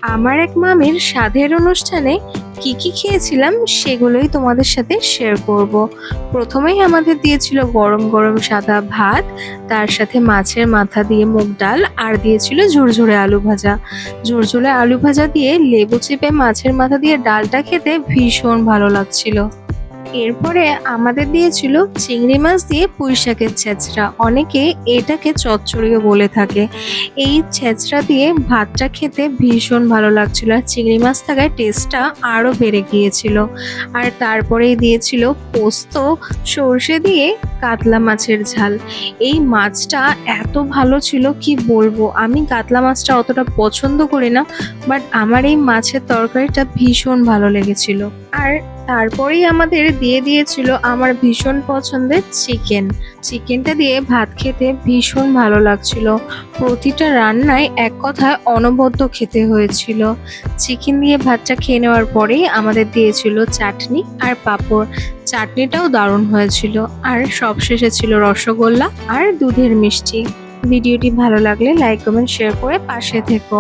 আমার এক মামির স্বাদের অনুষ্ঠানে কি কি খেয়েছিলাম সেগুলোই তোমাদের সাথে শেয়ার করব। প্রথমেই আমাদের দিয়েছিল গরম গরম সাদা ভাত, তার সাথে মাছের মাথা দিয়ে মুগ ডাল, আর দিয়েছিল ঝুরঝুরে আলু ভাজা। ঝুরঝুরে আলু ভাজা দিয়ে লেবু চিপে মাছের মাথা দিয়ে ডালটা খেতে ভীষণ ভালো লাগছিল। এরপরে আমাদের দিয়েছিল চিংড়ি মাছ দিয়ে পুঁই শাকের ছেঁচড়া, অনেকে এটাকে চচ্চড়িও বলে থাকে। এই ছেঁচড়া দিয়ে ভাতটা খেতে ভীষণ ভালো লাগছিল, আর চিংড়ি মাছ থাকায় টেস্টটা আরও বেড়ে গিয়েছিল। আর তারপরেই দিয়েছিল পোস্ত সর্ষে দিয়ে কাতলা মাছের ঝাল। এই মাছটা এত ভালো ছিল কি বলবো, আমি কাতলা মাছটা অতটা পছন্দ করি না, বাট আমার এই মাছের তরকারিটা ভীষণ ভালো লেগেছিল। আর তারপরেই আমাদের দিয়ে দিয়েছিল আমার ভীষণ পছন্দের চিকেন। চিকেনটা দিয়ে ভাত খেতে ভীষণ ভালো লাগছিল। প্রতিটা রান্নায় এক কথায় অনবদ্য খেতে হয়েছিল। চিকেন দিয়ে ভাতটা খেয়ে নেওয়ার পরেই আমাদের দিয়েছিল চাটনি আর পাঁপড়। চাটনিটাও দারুণ হয়েছিল। আর সবশেষে ছিল রসগোল্লা আর দুধের মিষ্টি। ভিডিওটি ভালো লাগলে লাইক কমেন্ট শেয়ার করে পাশে থেকো।